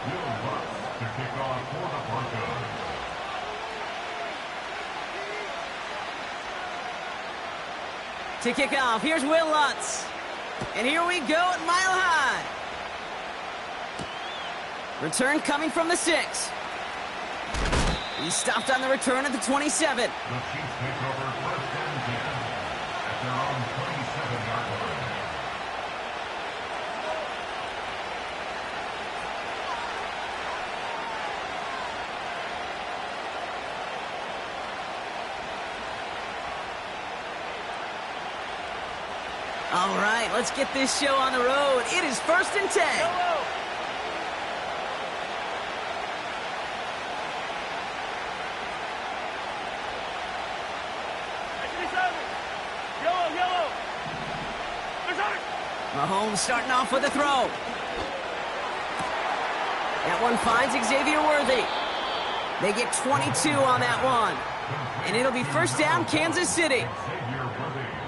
To kick off for the Broncos. To kick off, here's Will Lutz. And here we go at Mile High. Return coming from the 6. He stopped on the return at the 27. The Chiefs take over first and 10 at their own 27-yard line. All right, let's get this show on the road. It is first and 10. Mahomes starting off with a throw. That one finds Xavier Worthy. They get 22 on that one. And it'll be first down, Kansas City.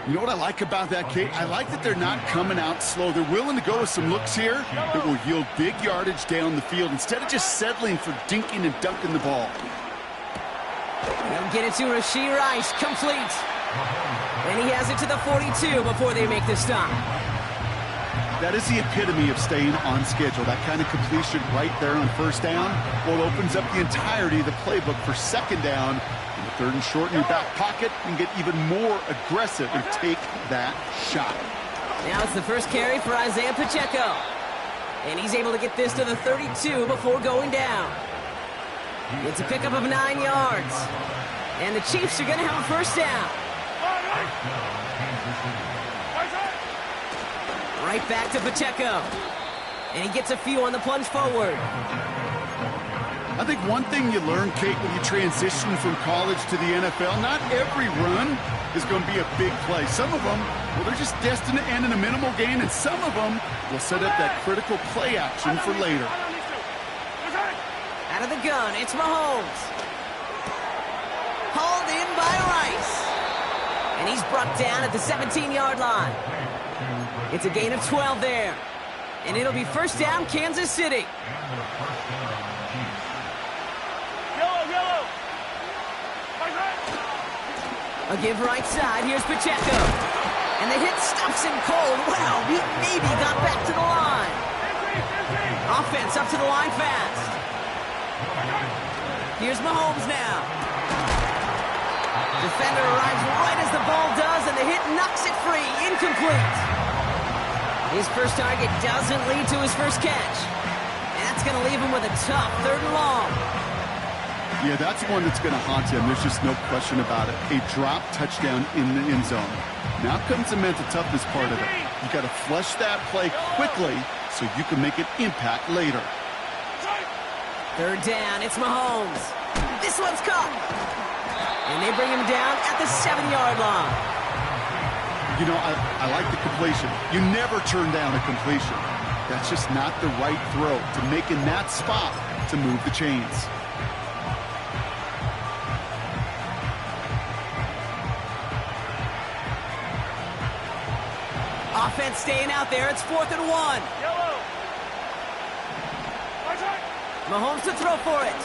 You know what I like about that, Kate? I like that they're not coming out slow. They're willing to go with some looks here that will yield big yardage down the field instead of just settling for dinking and dunking the ball. They'll get it to Rashee Rice, complete. And he has it to the 42 before they make the stop. That is the epitome of staying on schedule. That kind of completion right there on first down, well, opens up the entirety of the playbook for second down. In the third and short in your back pocket, you can get even more aggressive and take that shot. Now it's the first carry for Isaiah Pacheco. And he's able to get this to the 32 before going down. It's a pickup of 9 yards. And the Chiefs are going to have a first down. Right back to Pacheco. And he gets a few on the plunge forward. I think one thing you learn, Kate, when you transition from college to the NFL, not every run is going to be a big play. Some of them, well, they're just destined to end in a minimal gain, and some of them will set up that critical play action for later. Out of the gun, it's Mahomes. Hauled in by Rice. And he's brought down at the 17-yard line. It's a gain of 12 there. And it'll be first down, Kansas City. A give right side, here's Pacheco. And the hit stops him cold. Wow, he maybe got back to the line. Offense up to the line fast. Here's Mahomes now. Defender arrives right as the ball does, and the hit knocks it free. Incomplete. His first target doesn't lead to his first catch. That's going to leave him with a tough third and long. Yeah, that's one that's going to haunt him. There's just no question about it. A drop touchdown in the end zone. Now comes the mental toughness part of it. You got to flush that play quickly so you can make an impact later. Third down, it's Mahomes. This one's caught. And they bring him down at the 7-yard line. You know, I like the completion. You never turn down a completion. That's just not the right throw to make in that spot to move the chains. Offense staying out there. It's 4th and 1. Mahomes to throw for it.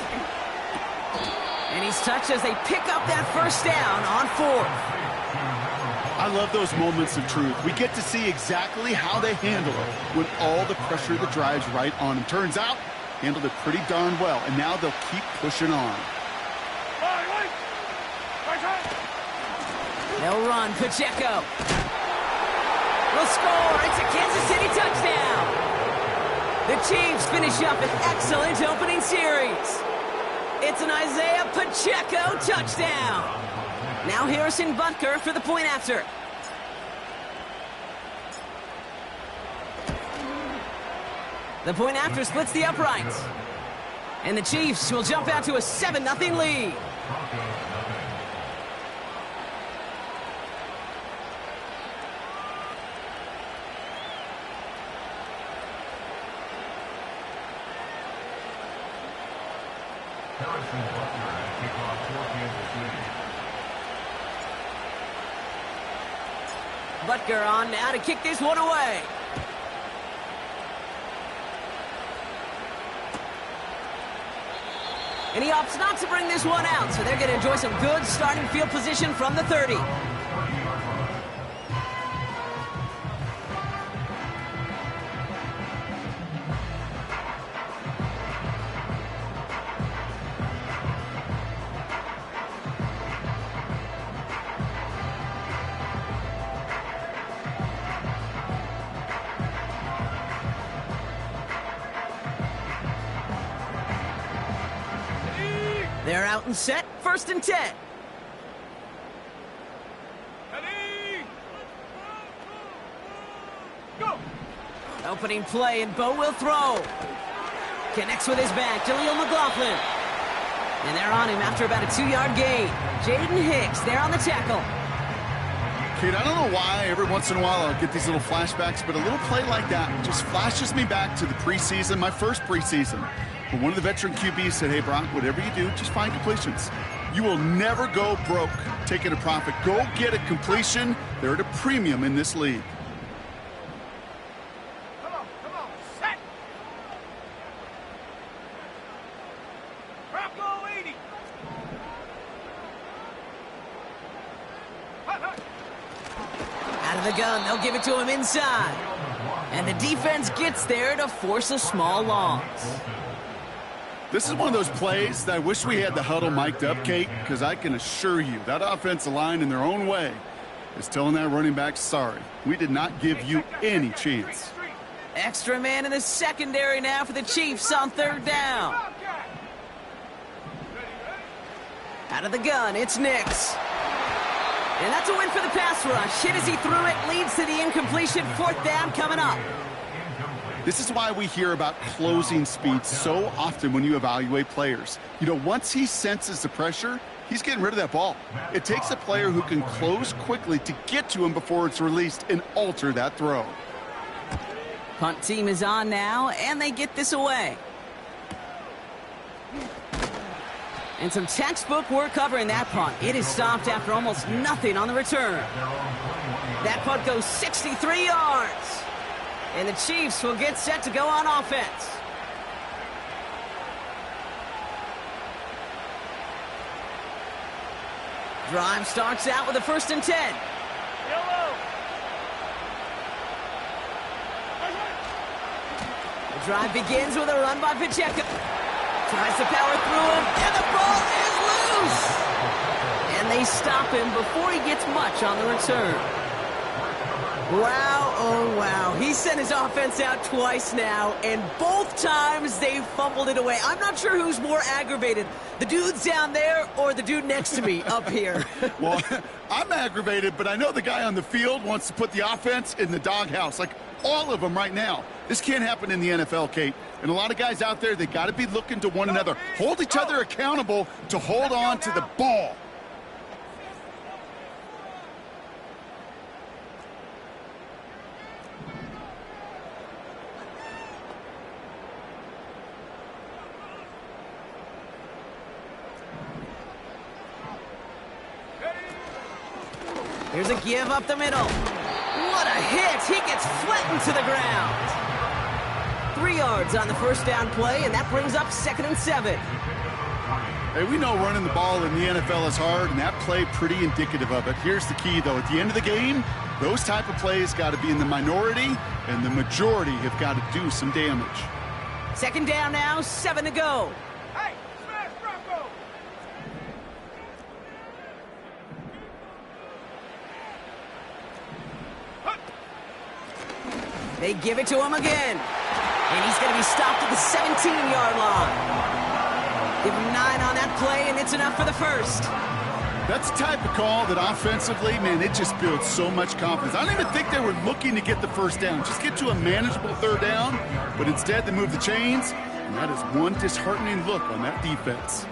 And he's touched as they pick up that first down on 4th. I love those moments of truth. We get to see exactly how they handle it when all the pressure that drives right on them. Turns out, handled it pretty darn well, and now they'll keep pushing on. They'll run. Pacheco will score. It's a Kansas City touchdown. The Chiefs finish up an excellent opening series. It's an Isaiah Pacheco touchdown. Now Harrison Butker for the point after. The point after splits the uprights. And the Chiefs will jump out to a 7-0 lead. Harrison Butker at kickoff for Kansas City. Butker on now to kick this one away. And he opts not to bring this one out, so they're going to enjoy some good starting field position from the 30. They're out and set, 1st and 10. Go. Opening play, and Bo will throw. Connects with his back, Jaleel McLaughlin. And they're on him after about a 2-yard gain. Jaden Hicks there on the tackle. Kid, I don't know why every once in a while I'll get these little flashbacks, but a little play like that just flashes me back to the preseason, my first preseason. But one of the veteran QBs said, hey, Brock, whatever you do, just find completions. You will never go broke taking a profit. Go get a completion. They're at a premium in this league. Come on, set. Bronco 80. Out of the gun, they'll give it to him inside. And the defense gets there to force a small loss. This is one of those plays that I wish we had the huddle mic'd up, Kate, because I can assure you that offensive line in their own way is telling that running back, sorry, we did not give you any chance. Extra man in the secondary now for the Chiefs on 3rd down. Out of the gun, it's Nix. And that's a win for the pass rush. Hit as he threw it, leads to the incompletion. 4th down coming up. This is why we hear about closing speed so often when you evaluate players. You know, once he senses the pressure, he's getting rid of that ball. It takes a player who can close quickly to get to him before it's released and alter that throw. Punt team is on now, and they get this away. And some textbook work covering that punt. It is stopped after almost nothing on the return. That punt goes 63 yards. And the Chiefs will get set to go on offense. Drive starts out with a 1st and 10. Yellow. The drive begins with a run by Pacheco. Tries to power through him, and the ball is loose. And they stop him before he gets much on the return. Wow, oh wow. He sent his offense out twice now, and both times they fumbled it away. I'm not sure who's more aggravated, the dudes down there or the dude next to me up here. Well, I'm aggravated, but I know the guy on the field wants to put the offense in the doghouse, like all of them right now. This can't happen in the NFL, Kate. And a lot of guys out there, they got to be looking to one another. Hold each other accountable to hold on to the ball. Here's a give up the middle. What a hit! He gets flattened to the ground. 3 yards on the 1st down play, and that brings up 2nd and 7. Hey, we know running the ball in the NFL is hard, and that play pretty indicative of it. Here's the key, though. At the end of the game, those type of plays got to be in the minority, and the majority have got to do some damage. 2nd down now, 7 to go. Hey, smash Bronco. They give it to him again. And he's going to be stopped at the 17-yard line. Give him 9 on that play, and it's enough for the 1st. That's the type of call that offensively, man, it just builds so much confidence. I don't even think they were looking to get the 1st down. Just get to a manageable 3rd down, but instead they move the chains, and that is one disheartening look on that defense.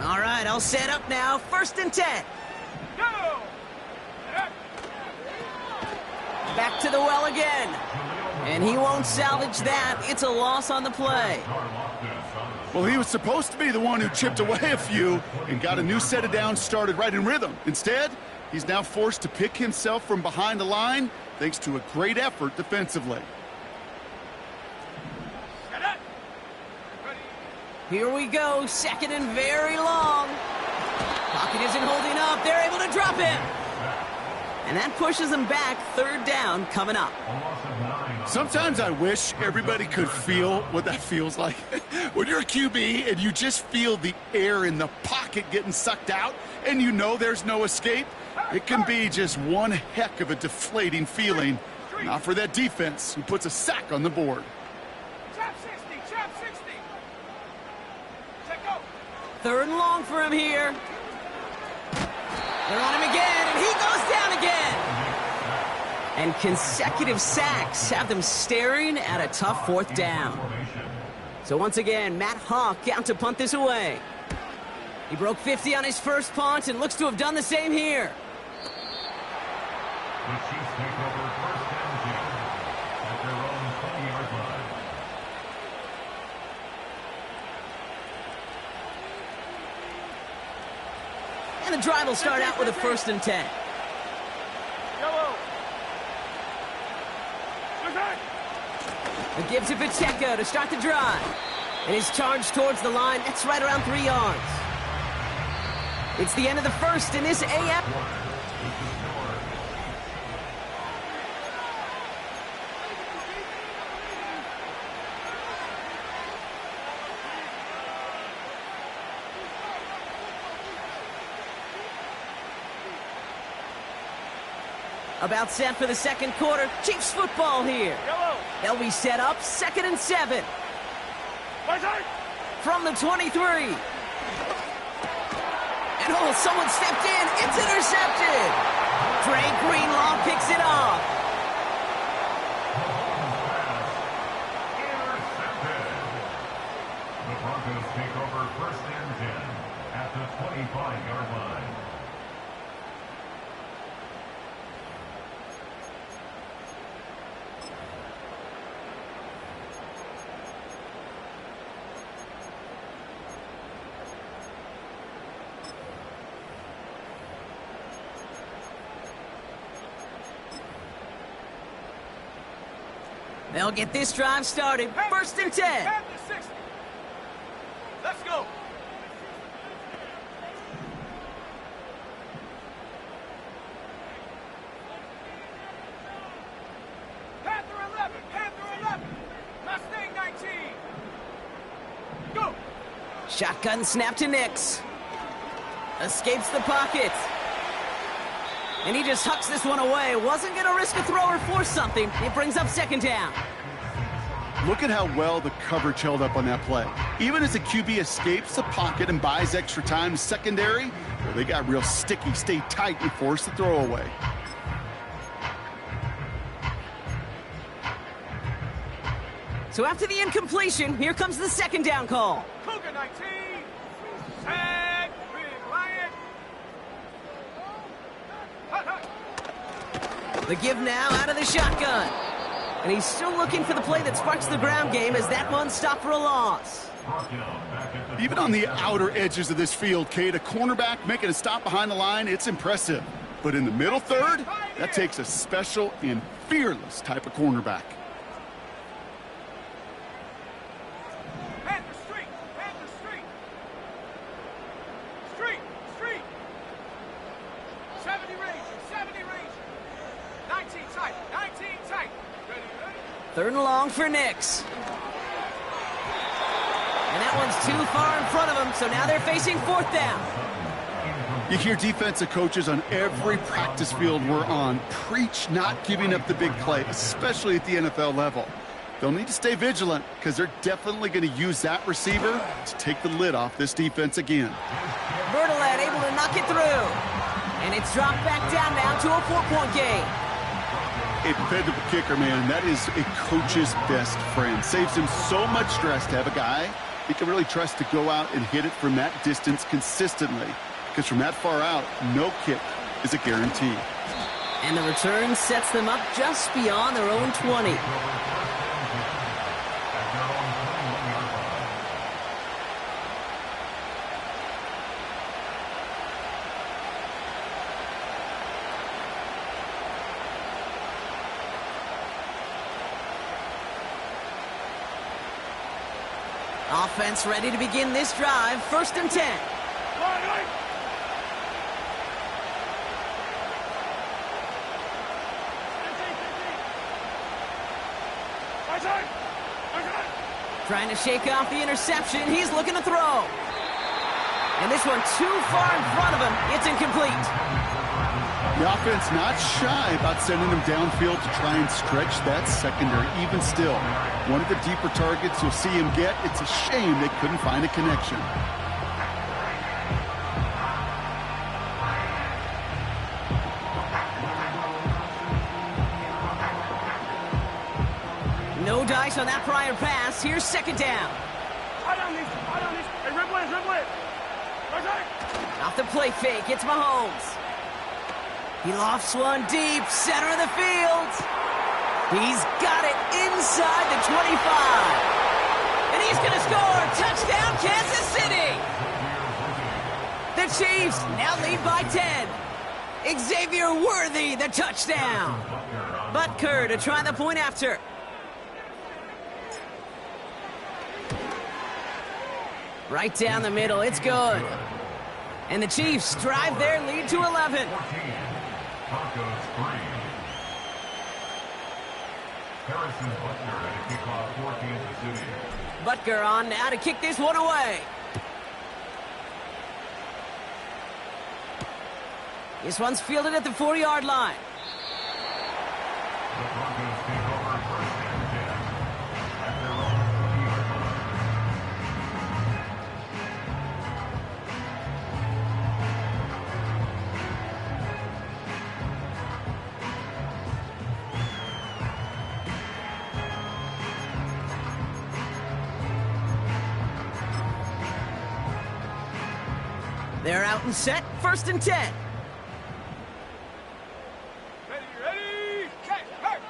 All right, I'll set up now. 1st and 10. Go. Back to the well again. And he won't salvage that. It's a loss on the play. Well, he was supposed to be the one who chipped away a few and got a new set of downs started right in rhythm. Instead, he's now forced to pick himself from behind the line thanks to a great effort defensively. Here we go, second and very long. Pocket isn't holding up. They're able to drop him. And that pushes them back. Third down coming up. Sometimes I wish everybody could feel what that feels like. When you're a QB and you just feel the air in the pocket getting sucked out and you know there's no escape, it can be just one heck of a deflating feeling. Not for that defense who puts a sack on the board. Chop 60, chop 60. Check go. Third and long for him here. They're on him again, and he goes down again. And consecutive sacks have them staring at a tough fourth down. So once again, Matt Hawk out to punt this away. He broke 50 on his first punt and looks to have done the same here. The Chiefs take over first and 10 at their own 20-yard line. And the drive will start out with a first and 10. Yellow. Good. The give to Pacheco to start the drive. And his charge towards the line, that's right around 3 yards. It's the end of the first in this AF. About set for the second quarter. Chiefs football here. Yellow. They'll be set up, 2nd and 7. My side. From the 23. And oh, someone stepped in. It's intercepted. Drake Greenlaw picks it off. Intercepted. The Broncos take over first and 10 at the 25-yard line. They'll get this drive started. First and 10. At the 60. Let's go. Panther 11. Panther 11. Mustang 19. Go. Shotgun snap to Nix. Escapes the pocket. And he just hucks this one away. Wasn't going to risk a throw or force something. It brings up second down. Look at how well the coverage held up on that play. Even as the QB escapes the pocket and buys extra time secondary, well, they got real sticky, stay tight, and force the throw away. So after the incompletion, here comes the second down call. Cougar 19. Tag. Big Lion. Hut, hut. The give now out of the shotgun. And he's still looking for the play that sparks the ground game as that one stopped for a loss. Even on the outer edges of this field, Kate, a cornerback making a stop behind the line, it's impressive. But in the middle third, that takes a special and fearless type of cornerback. Panther Street. Panther Street. Street. Street. 70 Ranger. 70 Ranger. 19 tight. 19 tight. Ready, ready? Third and long for Nix. And that one's too far in front of him, so now they're facing fourth down. You hear defensive coaches on every practice field we're on preach not giving up the big play, especially at the NFL level. They'll need to stay vigilant because they're definitely going to use that receiver to take the lid off this defense again. Bertolet able to knock it through. And it's dropped back down now to a 4-point game. A dependable kicker, man, that is a coach's best friend. Saves him so much stress to have a guy he can really trust to go out and hit it from that distance consistently. Because from that far out, no kick is a guarantee. And the return sets them up just beyond their own 20. Offense ready to begin this drive. 1st and 10. Trying to shake off the interception. He's looking to throw. And this one too far in front of him. It's incomplete. The offense not shy about sending them downfield to try and stretch that secondary. Even still, one of the deeper targets you'll see him get. It's a shame they couldn't find a connection. No dice on that prior pass. Here's 2nd down. Hey, rip it. Off the play fake. It's Mahomes. He lofts one deep, center of the field. He's got it inside the 25. And he's going to score. Touchdown, Kansas City. The Chiefs now lead by 10. Xavier Worthy, the touchdown. Butker to try the point after. Right down the middle. It's good. And the Chiefs drive their lead to 11. Broncos 3. Harrison Butker at a kickoff for Kansas City. Butker on now to kick this one away. This one's fielded at the 4-yard line. The Broncos take over 1st and 10 at their own 40-yard line. They're out and set. 1st and 10. Ready. Okay, hurt.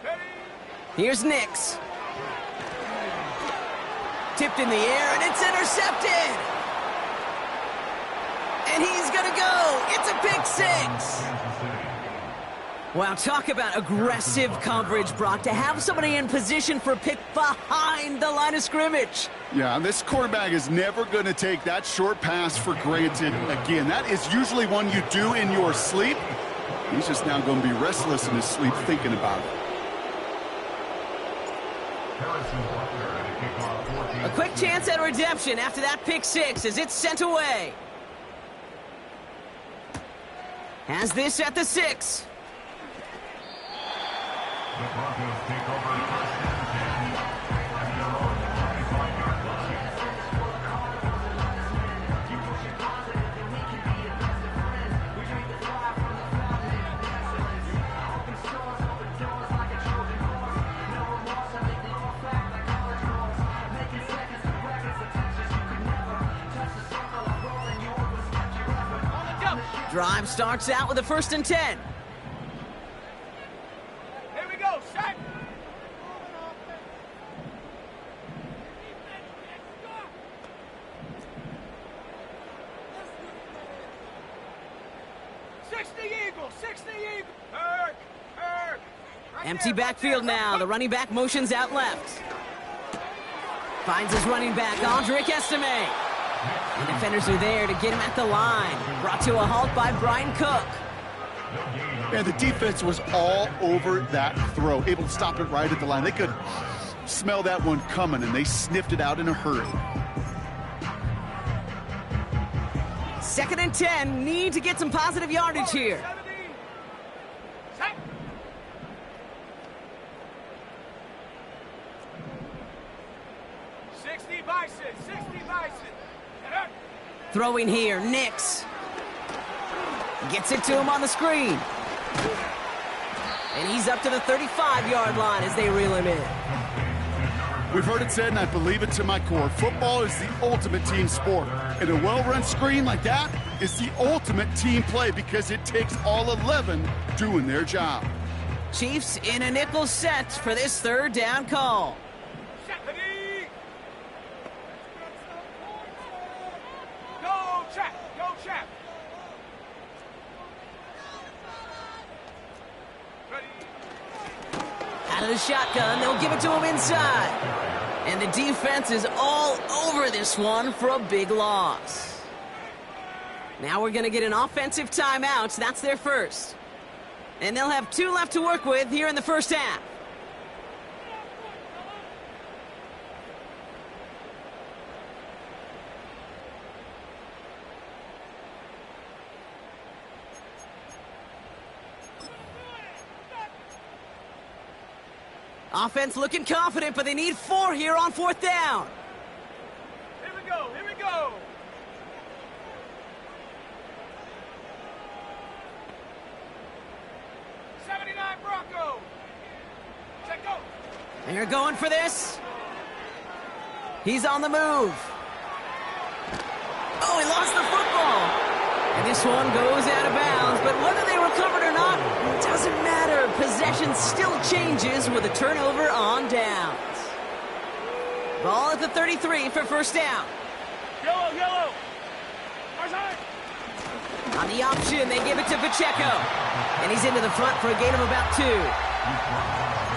Ready. Here's Nix. Tipped in the air, and it's intercepted. And he's going to go. It's a pick 6. Kansas City. Wow, talk about aggressive coverage, Brock, to have somebody in position for a pick behind the line of scrimmage. Yeah, this quarterback is never going to take that short pass for granted. Again, that is usually one you do in your sleep. He's just now going to be restless in his sleep thinking about it. Harrison Butker at a kickoff for Kansas A quick City. chance at redemption after that pick 6 as it's sent away. Has this at the 6. The Broncos take over 1st and 10 at their own 45-yard line. Drive starts out with a 1st and 10. Here we go. Set. Eagle. 60 Eagle. Hurt. Right Empty there, backfield right there. now. The running back motions out left. Finds his running back, Andrick Estime. The defenders are there to get him at the line. Brought to a halt by Brian Cook. And the defense was all over that throw, able to stop it right at the line. They could smell that one coming, and they sniffed it out in a hurry. 2nd and 10. Need to get some positive yardage here. 70. Set. Sixty Bison. Throwing here, Nix. Gets it to him on the screen. And he's up to the 35-yard line as they reel him in. We've heard it said, and I believe it to my core, football is the ultimate team sport. And a well-run screen like that is the ultimate team play because it takes all 11 doing their job. Chiefs in a nickel set for this 3rd down call. Ready. Go, Chap. Ready. Out of the shotgun, they'll give it to him inside. And the defense is all over this one for a big loss. Now we're going to get an offensive timeout. That's their first. And they'll have 2 left to work with here in the first half. Offense looking confident, but they need 4 here on 4th down. Here we go, here we go. '79 Bronco. Check go. They're going for this. He's on the move. Oh, he lost the football. And this one goes out of bounds, but whether they recovered or not, it doesn't matter. Possession still changes with a turnover on downs. Ball at the 33 for first down. Yellow, yellow. Outside. On the option, they give it to Pacheco. And he's into the front for a gain of about 2.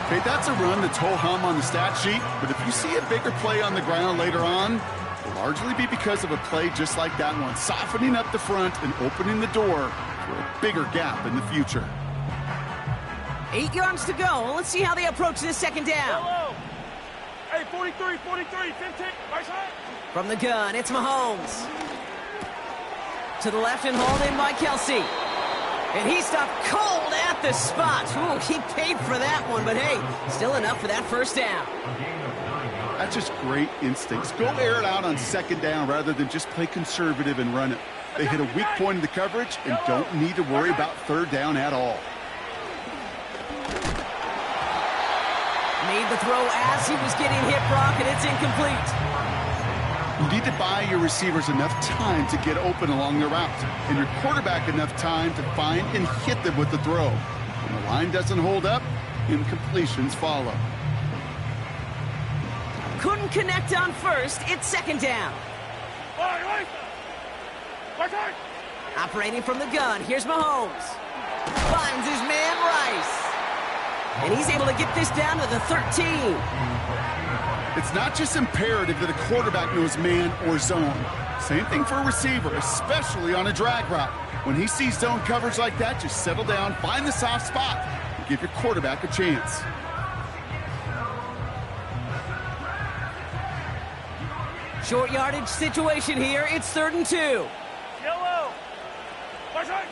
Okay, that's a run that's ho-hum on the stat sheet, but if you see a bigger play on the ground later on, it'll largely be because of a play just like that one, softening up the front and opening the door for a bigger gap in the future. 8 yards to go. Let's see how they approach this second down. Yellow. Hey, 43, 15. Right side. From the gun, it's Mahomes. To the left and hauled in by Kelsey. And he stopped cold at the spot. Ooh, he paid for that one, but hey, still enough for that first down. That's just great instincts. Go air it out on second down rather than just play conservative and run it. They hit a weak point in the coverage and don't need to worry about third down at all. Made the throw as he was getting hit, Brock, and it's incomplete. You need to buy your receivers enough time to get open along the route, and your quarterback enough time to find and hit them with the throw. When the line doesn't hold up, incompletions follow. Couldn't connect on first. It's second down. Right side. Operating from the gun, here's Mahomes. Finds his man Rice. And he's able to get this down to the 13. It's not just imperative that a quarterback knows man or zone. Same thing for a receiver, especially on a drag route. When he sees zone coverage like that, just settle down, find the soft spot, and give your quarterback a chance. Short yardage situation here. It's 3rd and 2. Yellow. Right side.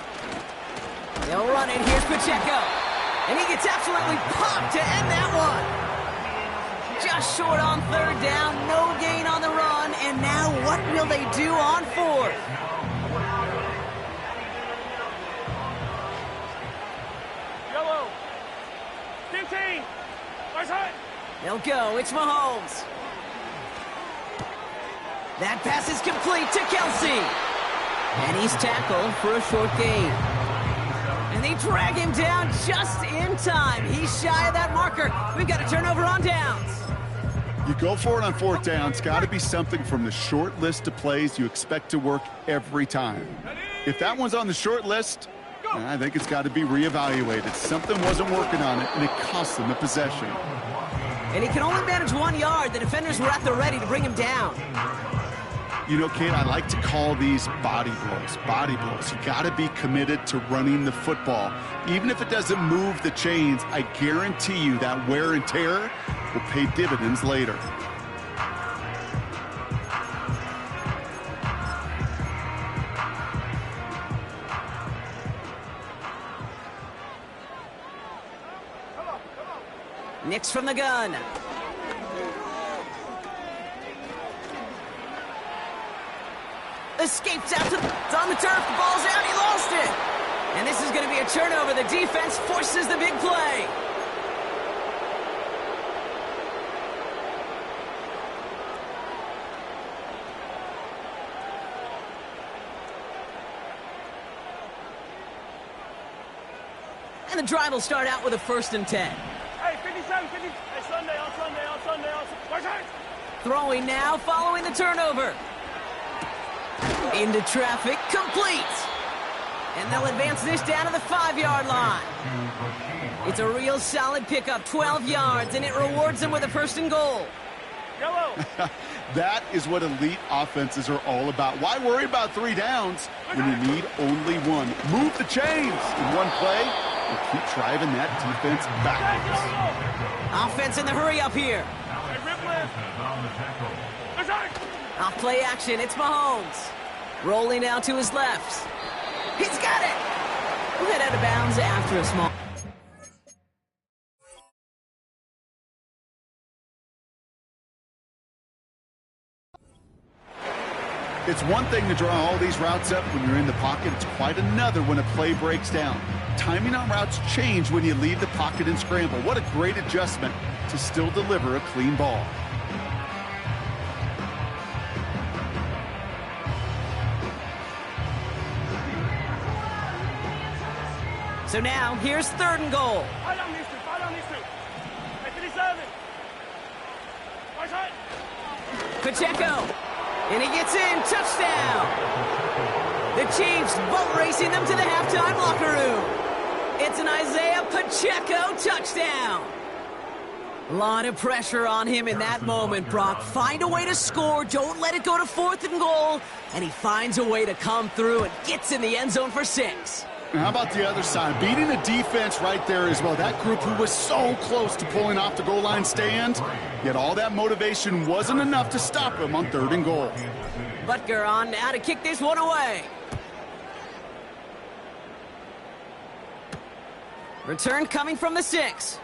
They'll run it. Here's Pacheco. And he gets absolutely popped to end that one. Just short on 3rd down. No gain on the run. And now what will they do on 4th? Yellow. 15. Right side. They'll go. It's Mahomes. That pass is complete to Kelsey. And he's tackled for a short gain. And they drag him down just in time. He's shy of that marker. We've got a turnover on downs. You go for it on 4th down. It's got to be something from the short list of plays you expect to work every time. If that one's on the short list, I think it's got to be reevaluated. Something wasn't working on it, and it cost them the possession. And he can only manage 1 yard. The defenders were at the ready to bring him down. You know, Kate, I like to call these body blows. Body blows. You got to be committed to running the football. Even if it doesn't move the chains, I guarantee you that wear and tear will pay dividends later. Nix from the gun. Escapes out to on the turf. The ball's out. He lost it. And this is going to be a turnover. The defense forces the big play. And the drive will start out with a 1st and 10. Hey, 57, 50. Hey, Sunday. Right side. Throwing now, following the turnover. Into traffic, complete. And they'll advance this down to the 5-yard line. It's a real solid pickup, 12 yards, and it rewards him with a first and goal. Yellow. That is what elite offenses are all about. Why worry about 3 downs when you need only one? Move the chains in one play and keep driving that defense backwards. Offense in the hurry up here. Off play action, it's Mahomes. Rolling out to his left. He's got it! We'll head out of bounds after a small... It's one thing to draw all these routes up when you're in the pocket. It's quite another when a play breaks down. Timing on routes change when you leave the pocket and scramble. What a great adjustment to still deliver a clean ball. So now, here's 3rd and goal. Pacheco. And he gets in. Touchdown. The Chiefs boat racing them to the halftime locker room. It's an Isaiah Pacheco touchdown. A lot of pressure on him in that moment, Brock. Find a way to score. Don't let it go to 4th and goal. And he finds a way to come through and gets in the end zone for 6. And how about the other side? Beating the defense right there as well. That group who was so close to pulling off the goal line stand, yet all that motivation wasn't enough to stop him on 3rd and goal. Butker on now to kick this one away. Return coming from the 6.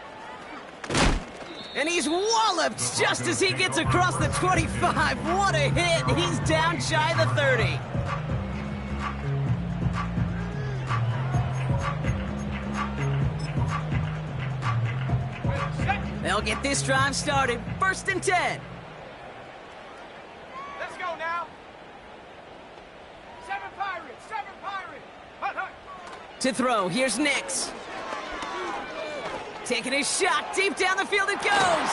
And he's walloped just as he gets across the 25. What a hit. He's down shy of the 30. They'll get this drive started. 1st and 10. Let's go now. 7 Pirates, 7 Pirates. Hut, hut. To throw, here's Nix. Taking his shot, deep down the field it goes.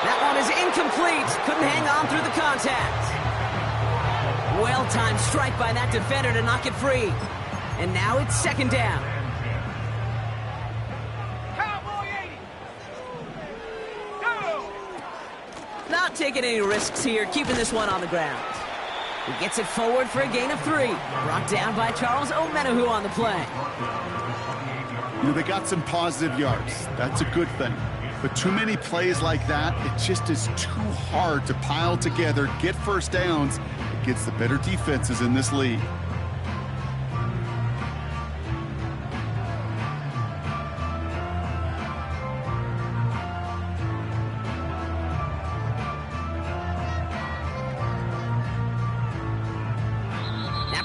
That one is incomplete. Couldn't hang on through the contact. Well-timed strike by that defender to knock it free. And now it's 2nd down. Cowboy 80. Go. Not taking any risks here, keeping this one on the ground. He gets it forward for a gain of 3. Brought down by Charles Omenihu on the play. You know, they got some positive yards. That's a good thing. But too many plays like that, it just is too hard to pile together, get first downs against the better defenses in this league.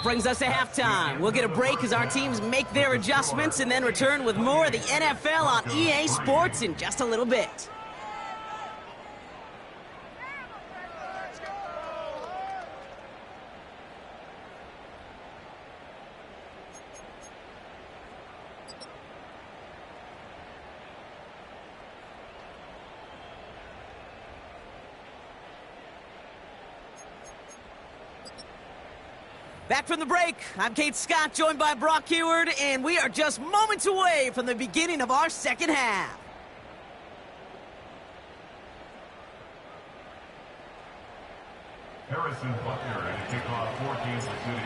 Brings us to halftime. We'll get a break as our teams make their adjustments and then return with more of the NFL on EA Sports in just a little bit. Back from the break, I'm Kate Scott, joined by Brock Heward, and we are just moments away from the beginning of our 2nd half. Harrison Butker to kick off for Kansas City.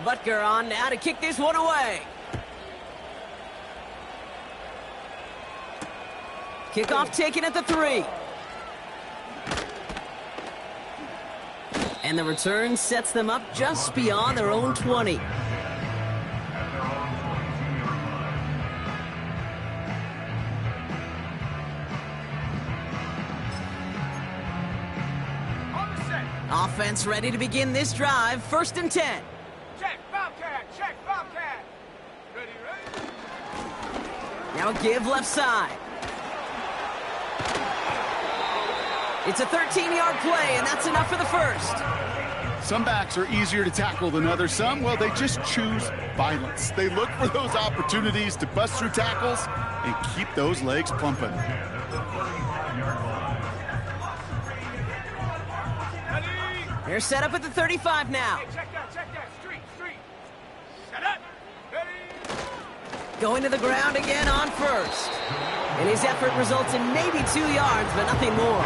Butker on now to kick this one away. Kickoff taken at the 3. And the return sets them up just beyond their own 20. Offense ready to begin this drive. 1st and 10. Check, Bobcat, check, Bobcat. Ready, ready? Now a give left side. It's a 13-yard play, and that's enough for the 1st. Some backs are easier to tackle than others. Some, well, they just choose violence. They look for those opportunities to bust through tackles and keep those legs pumping. They're set up at the 35 now. Hey, check that, street. Set up. Ready. Going to the ground again on first. And his effort results in maybe 2 yards, but nothing more.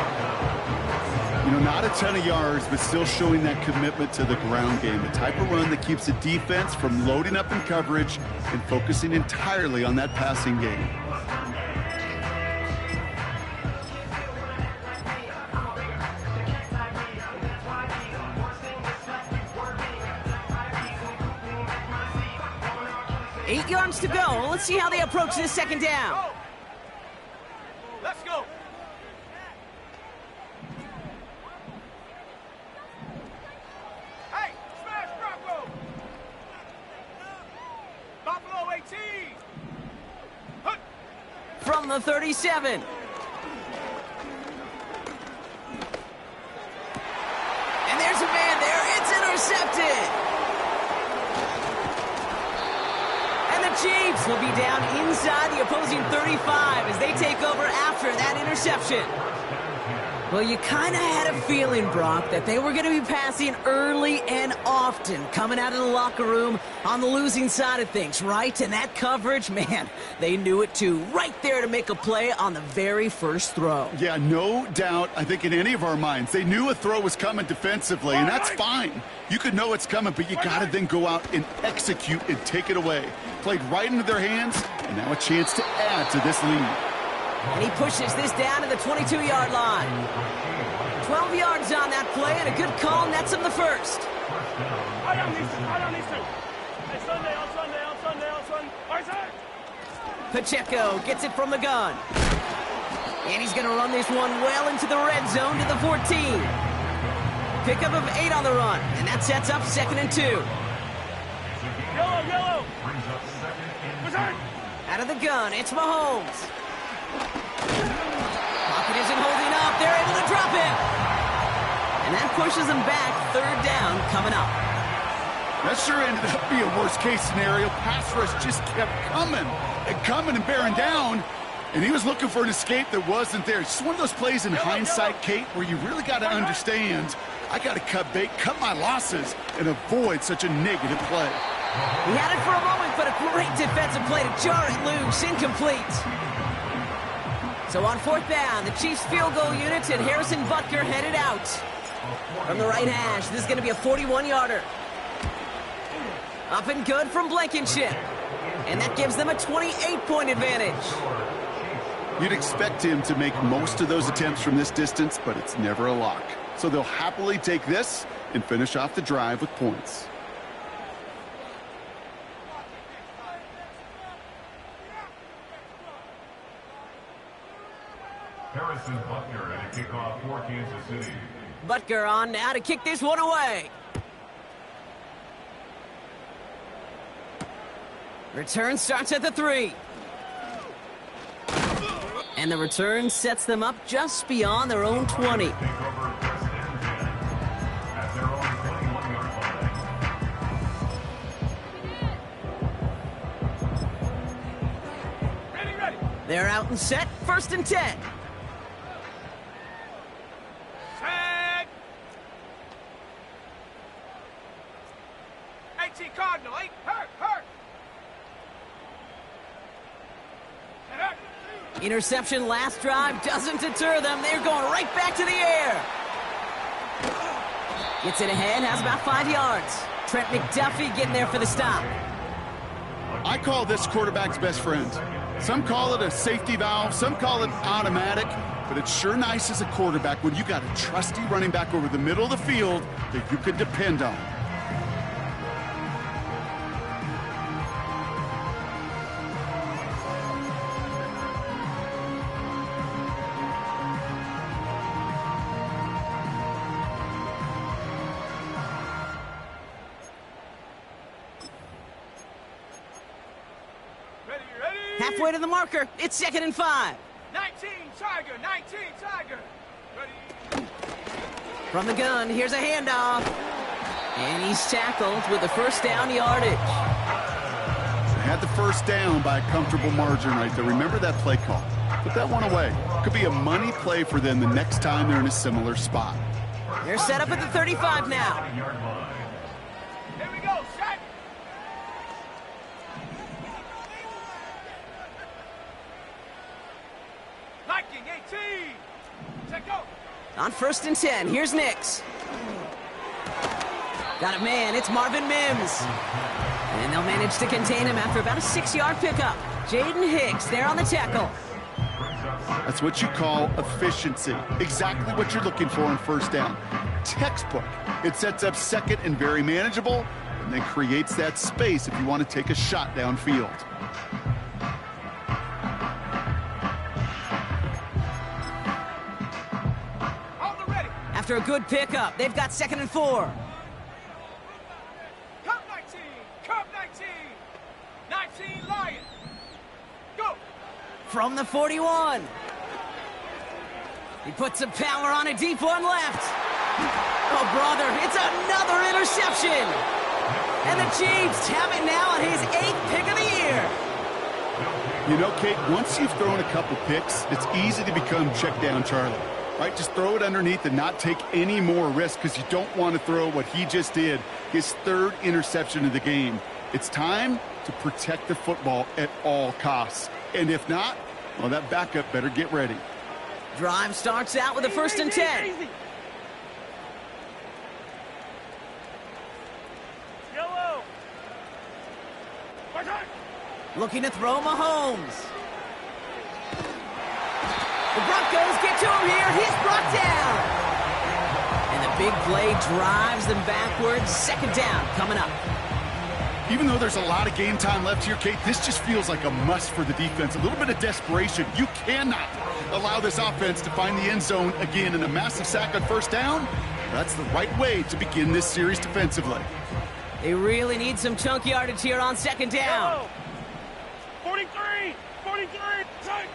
You know, not a ton of yards, but still showing that commitment to the ground game. The type of run that keeps the defense from loading up in coverage and focusing entirely on that passing game. Eight yards to go. Let's see how they approach this second down. Go. Let's go. Hey, smash Bronco. Buffalo 18. Hut. From the 37. And there's a man there. It's intercepted. Chiefs will be down inside the opposing 35 as they take over after that interception. Well, you kind of had a feeling, Brock, that they were going to be passing early and often coming out of the locker room on the losing side of things, right? And that coverage, man, they knew it too. Right there to make a play on the very first throw. Yeah, no doubt. I think in any of our minds, they knew a throw was coming defensively, and that's fine. You could know it's coming, but you got to then go out and execute and take it away. Played right into their hands, and now a chance to add to this lead. And he pushes this down to the 22-yard line. 12 yards on that play, and a good call nets him the first. Pacheco gets it from the gun. And he's going to run this one well into the red zone to the 14. Pickup of 8 on the run, and that sets up 2nd and 2. Yellow. Out of the gun, it's Mahomes. Pocket isn't holding up. They're able to drop it. And that pushes them back. 3rd down coming up. That sure ended up being a worst-case scenario. Pass rush just kept coming and bearing down. And he was looking for an escape that wasn't there. It's just one of those plays in hindsight, Kate, where you really got to understand, I got to cut bait, cut my losses, and avoid such a negative play. He had it for a moment, but a great defensive play to jar it loose. Incomplete. So on 4th down, the Chiefs field goal unit and Harrison Butker headed out. From the right hash, this is going to be a 41-yarder. Up and good from Blankenship. And that gives them a 28-point advantage. You'd expect him to make most of those attempts from this distance, but it's never a lock. So they'll happily take this and finish off the drive with points. Harrison Butker at a kickoff for Kansas City. Butker on now to kick this one away. Return starts at the 3. And the return sets them up just beyond their own 20. Take over 1st and 10 at their own 21-yard line. Ready. They're out and set. 1st and 10. Tag. 18 Cardinal. 8. Hurt. Interception last drive doesn't deter them. They're going right back to the air. Gets it ahead, has about 5 yards. Trent McDuffie getting there for the stop. I call this quarterback's best friend. Some call it a safety valve, some call it automatic, but it's sure nice as a quarterback when you got a trusty running back over the middle of the field that you can depend on. Halfway to the marker. It's 2nd and 5. 19 Tiger. Ready. From the gun, here's a handoff. And he's tackled with the 1st down yardage. Had the 1st down by a comfortable margin right there. Remember that play call. Put that one away. Could be a money play for them the next time they're in a similar spot. They're set up at the 35 now. Here we go. Set. Blocking 18. Check out. On 1st and 10, here's Nix. Got a man, it's Marvin Mims. And they'll manage to contain him after about a 6-yard pickup. Jaden Hicks there on the tackle. That's what you call efficiency. Exactly what you're looking for on 1st down. Textbook. It sets up 2nd and very manageable, and then creates that space if you want to take a shot downfield. On the ready. After a good pickup, they've got 2nd and 4. Cup 19. Cup 19. 19 Lion. Go. From the 41. He puts some power on a deep one left. Oh, brother, it's another interception. And the Chiefs have it now on his 8th pick of the year. You know, Kate, once you've thrown a couple picks, it's easy to become check down Charlie, right? Just throw it underneath and not take any more risk because you don't want to throw what he just did, his 3rd interception of the game. It's time to protect the football at all costs. And if not, well, that backup better get ready. Drive starts out with a 1st and 10. Yellow. Looking to throw Mahomes. The Broncos get to him here. He's brought down. And the big play drives them backwards. 2nd down coming up. Even though there's a lot of game time left here, Kate, this just feels like a must for the defense. A little bit of desperation. You cannot allow this offense to find the end zone again, in a massive sack on 1st down. That's the right way to begin this series defensively. They really need some chunk yardage here on 2nd down. Yellow. 43. 43. Tight.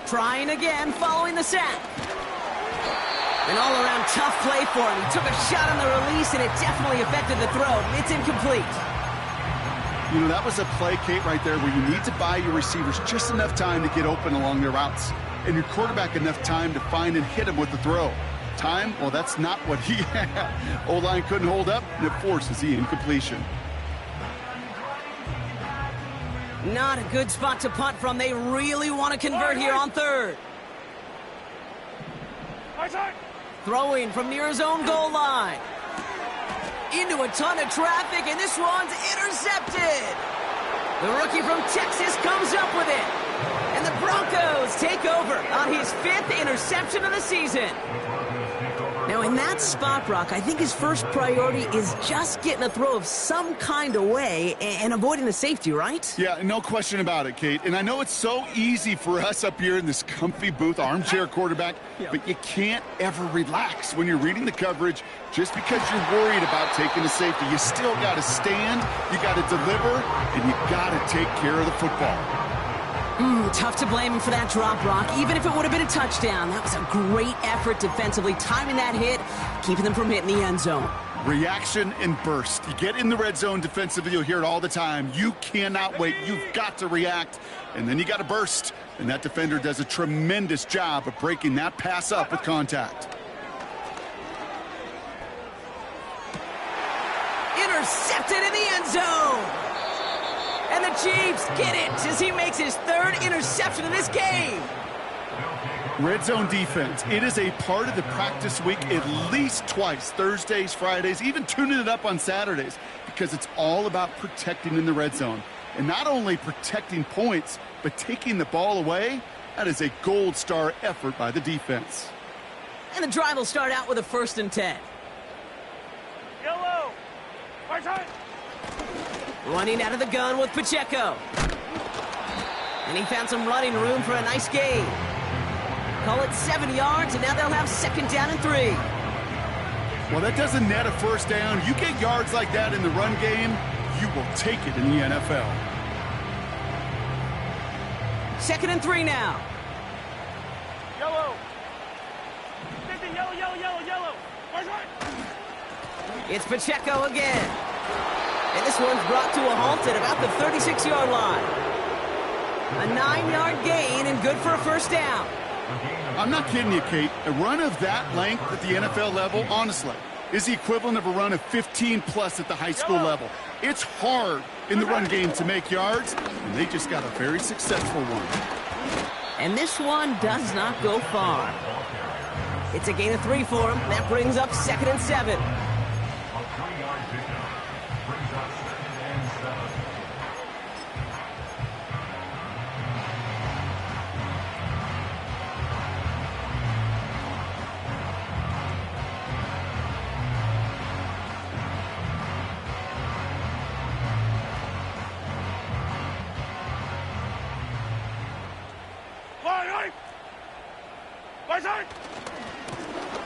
Trying again following the sack. An all-around tough play for him. He took a shot on the release, and it definitely affected the throw. It's incomplete. You know, that was a play, Kate, right there where you need to buy your receivers just enough time to get open along their routes, and your quarterback enough time to find and hit him with the throw. Time, well, that's not what he had. O-line couldn't hold up, and it forces the incompletion. Not a good spot to punt from. They really want to convert here on 3rd. Throwing from near his own goal line. Into a ton of traffic, and this one's intercepted. The rookie from Texas comes up with it. And the Broncos take over on his 5th interception of the season. Now, in that spot, Brock, I think his first priority is just getting a throw of some kind of way and avoiding the safety, right? Yeah, no question about it, Kate. And I know it's so easy for us up here in this comfy booth, armchair quarterback, but you can't ever relax when you're reading the coverage just because you're worried about taking a safety. You still got to stand, you got to deliver, and you got to take care of the football. Tough to blame him for that drop, Brock, even if it would have been a touchdown. That was a great effort defensively, timing that hit, keeping them from hitting the end zone. Reaction and burst. You get in the red zone defensively, you'll hear it all the time. You cannot wait. You've got to react, and then you got to burst. And that defender does a tremendous job of breaking that pass up with contact. Intercepted in the end zone. And the Chiefs get it as he makes his 3rd interception of this game. Red zone defense. It is a part of the practice week at least twice, Thursdays, Fridays, even tuning it up on Saturdays, because it's all about protecting in the red zone. And not only protecting points, but taking the ball away. That is a gold star effort by the defense. And the drive will start out with a 1st and 10. Yellow. Right side. Running out of the gun with Pacheco. And he found some running room for a nice gain. Call it 7 yards, and now they'll have 2nd down and 3. Well, that doesn't net a 1st down. You get yards like that in the run game, you will take it in the NFL. 2nd and 3 now. Yellow. 50, yellow, yellow, yellow, yellow. Right side. It's Pacheco again. And this one's brought to a halt at about the 36-yard line. A 9-yard gain and good for a 1st down. I'm not kidding you, Kate. A run of that length at the NFL level, honestly, is the equivalent of a run of 15-plus at the high school level. It's hard in the run game to make yards, and they just got a very successful one. And this one does not go far. It's a gain of 3 for him. That brings up 2nd and 7. A 3-yard pickup brings up 2nd and 7.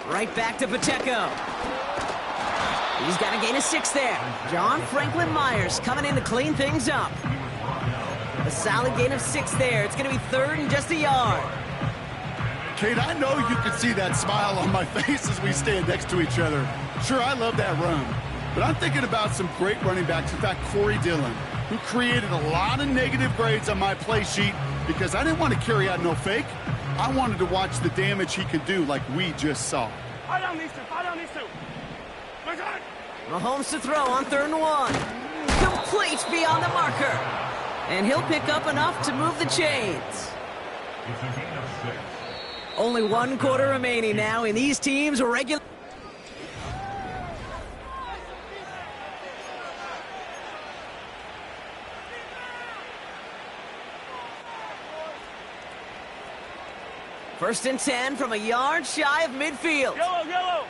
Right back to Pacheco. He's got a gain of 6 there. John Franklin Myers coming in to clean things up. A solid gain of 6 there. It's going to be 3rd and just a yard. Kate, I know you can see that smile on my face as we stand next to each other. Sure, I love that run. But I'm thinking about some great running backs. In fact, Corey Dillon, who created a lot of negative grades on my play sheet because I didn't want to carry out no fake. I wanted to watch the damage he could do like we just saw. Mahomes to throw on 3rd and 1. Complete beyond the marker. And he'll pick up enough to move the chains. It's a gain of 6. Only 1 quarter remaining now in these teams' regular. First and 10 from a yard shy of midfield. Yellow.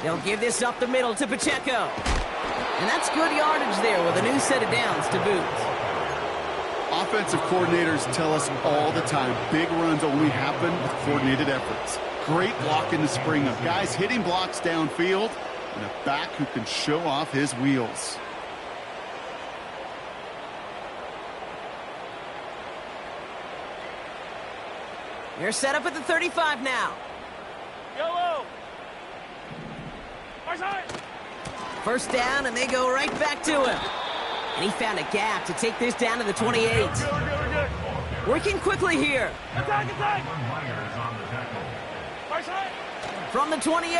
They'll give this up the middle to Pacheco. And that's good yardage there with a new set of downs to boot. Offensive coordinators tell us all the time, big runs only happen with coordinated efforts. Great block in the spring of guys hitting blocks downfield and a back who can show off his wheels. They're set up at the 35 now. Yellow. First down, and they go right back to him. And he found a gap to take this down to the 28. We're good. Working quickly here. Attack. Myers on the tackle. From the 28.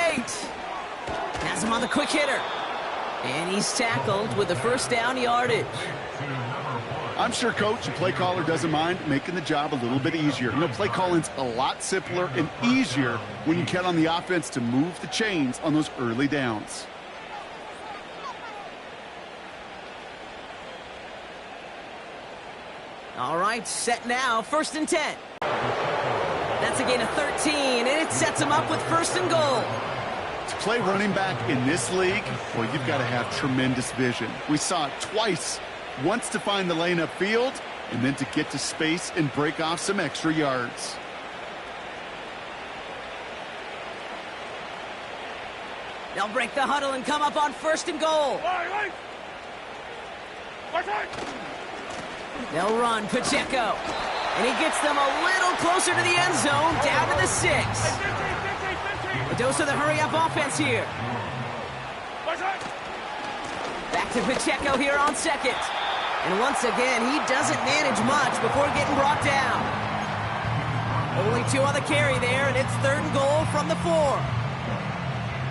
Has him on the quick hitter. And he's tackled with the first down yardage. I'm sure coach and play caller doesn't mind making the job a little bit easier. You know, play calling's a lot simpler and easier when you count on the offense to move the chains on those early downs. All right, set now, 1st and 10. That's a gain of 13, and it sets him up with 1st and goal. To play running back in this league, well, you've got to have tremendous vision. We saw it twice. Once to find the lane upfield, and then to get to space and break off some extra yards. They'll break the huddle and come up on 1st and goal. They'll run Pacheco. And he gets them a little closer to the end zone, down to the 6. A dose of the hurry-up offense here. Back to Pacheco here on 2nd. And once again, he doesn't manage much before getting brought down. Only 2 on the carry there, and it's 3rd and goal from the 4.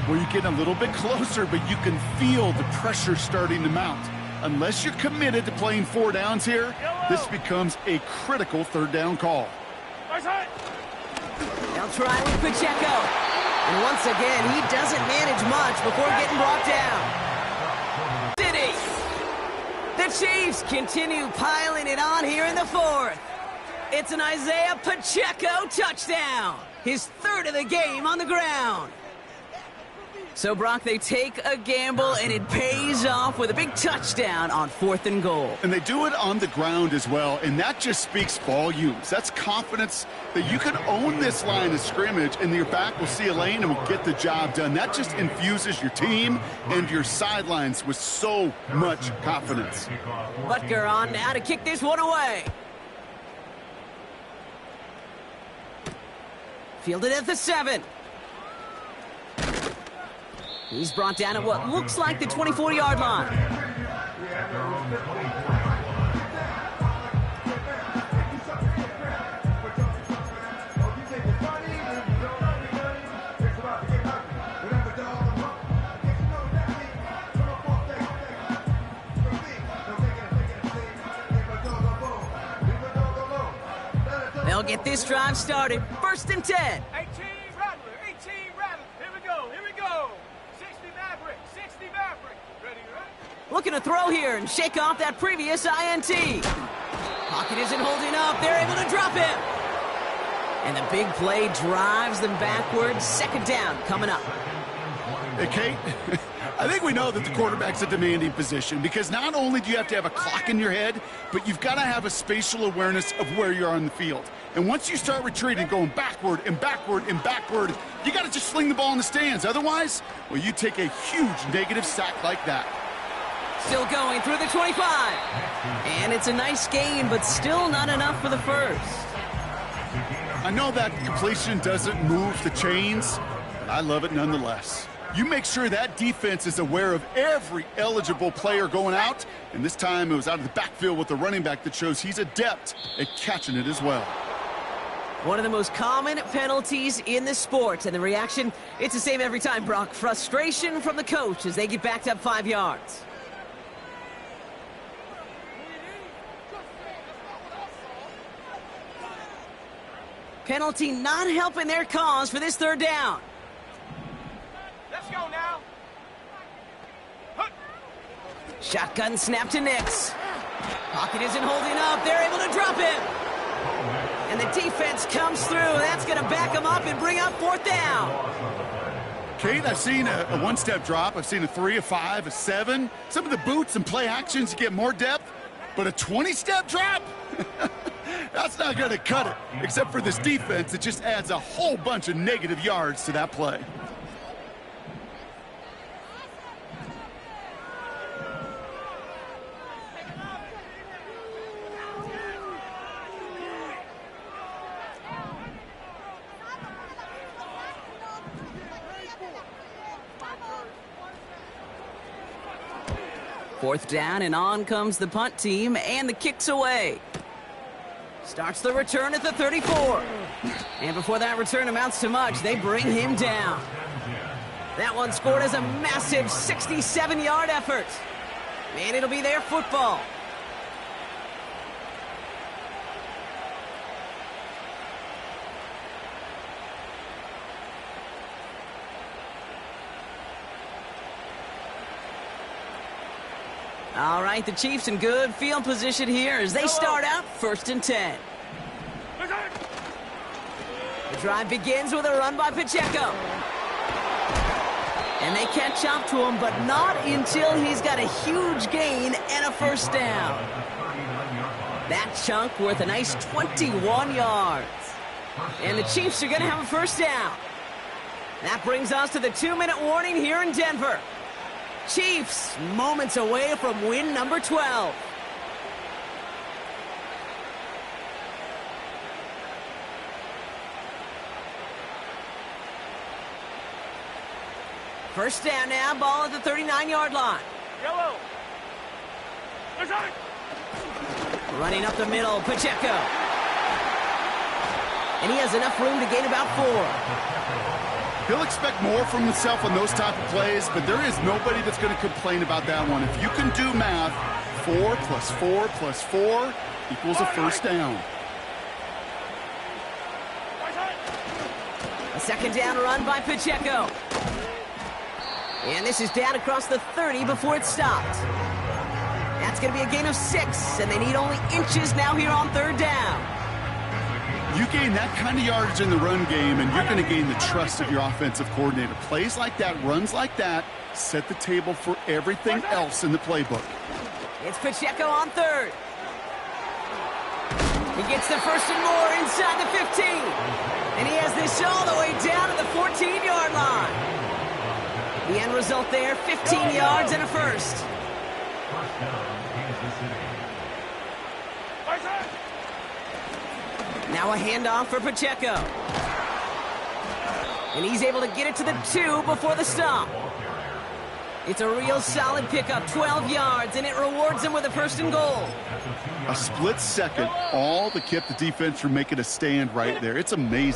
Well, you're getting a little bit closer, but you can feel the pressure starting to mount. Unless you're committed to playing 4 downs here, this becomes a critical 3rd down call. They'll try with Pacheco. And once again, he doesn't manage much before getting brought down. City. The Chiefs continue piling it on here in the 4th. It's an Isaiah Pacheco touchdown. His 3rd of the game on the ground. So, Brock, they take a gamble, and it pays off with a big touchdown on 4th and goal. And they do it on the ground as well, and that just speaks volumes. That's confidence that you can own this line of scrimmage, and your back will see a lane and will get the job done. That just infuses your team and your sidelines with so much confidence. Butker on now to kick this one away. Fielded at the 7. He's brought down at what looks like the 24-yard line. They'll get this drive started. 1st and 10. 18 Rattler, 18 Rattler. Here we go, here we go. 60 Maverick, 60 Maverick. Ready, ready? Looking to throw here and shake off that previous INT. Pocket isn't holding up. They're able to drop him. And the big play drives them backwards. 2nd down coming up. Hey, Kate, I think we know that the quarterback's a demanding position because not only do you have to have a clock in your head, but you've got to have a spatial awareness of where you are on the field. And once you start retreating, going backward and backward and backward, you got to just fling the ball in the stands. Otherwise, well, you take a huge negative sack like that. Still going through the 25. And it's a nice gain, but still not enough for the first. I know that completion doesn't move the chains, but I love it nonetheless. You make sure that defense is aware of every eligible player going out, and this time it was out of the backfield with the running back that shows he's adept at catching it as well. One of the most common penalties in the sport, and the reaction, it's the same every time, Brock. Frustration from the coach as they get backed up 5 yards. Penalty not helping their cause for this 3rd down. Let's go now. Shotgun snap to Nix. Pocket isn't holding up. They're able to drop him. And the defense comes through. That's going to back them up and bring up 4th down. Kate, I've seen a one-step drop. I've seen a 3, a 5, a 7. Some of the boots and play actions, you get more depth. But a 20-step drop? That's not going to cut it. Except for this defense, it just adds a whole bunch of negative yards to that play. Fourth down, and on comes the punt team, and the kick's away. Starts the return at the 34. And before that return amounts to much, they bring him down. That one scored as a massive 67-yard effort. And it'll be their football. All right, the Chiefs in good field position here as they start out 1st and 10. The drive begins with a run by Pacheco. And they catch up to him, but not until he's got a huge gain and a 1st down. That chunk worth a nice 21 yards. And the Chiefs are going to have a 1st down. That brings us to the 2-minute warning here in Denver. Chiefs moments away from win number 12. First down now, ball at the 39-yard line. Yellow. Running up the middle, Pacheco. And he has enough room to gain about 4. He'll expect more from himself on those type of plays, but there is nobody that's going to complain about that one. If you can do math, 4 plus 4 plus 4 equals a 1st down. A 2nd down run by Pacheco. And this is down across the 30 before it stopped. That's going to be a gain of 6, and they need only inches now here on 3rd down. You gain that kind of yardage in the run game, and you're going to gain the trust of your offensive coordinator. Plays like that, runs like that, set the table for everything else in the playbook. It's Pacheco on 3rd. He gets the 1st and more inside the 15. And he has this all the way down to the 14-yard line. The end result there, 15 yards and a 1st. Now a handoff for Pacheco. And he's able to get it to the 2 before the stop. It's a real solid pickup, 12 yards, and it rewards him with a 1st and goal. A split second, all that kept the defense from making a stand right there. It's amazing.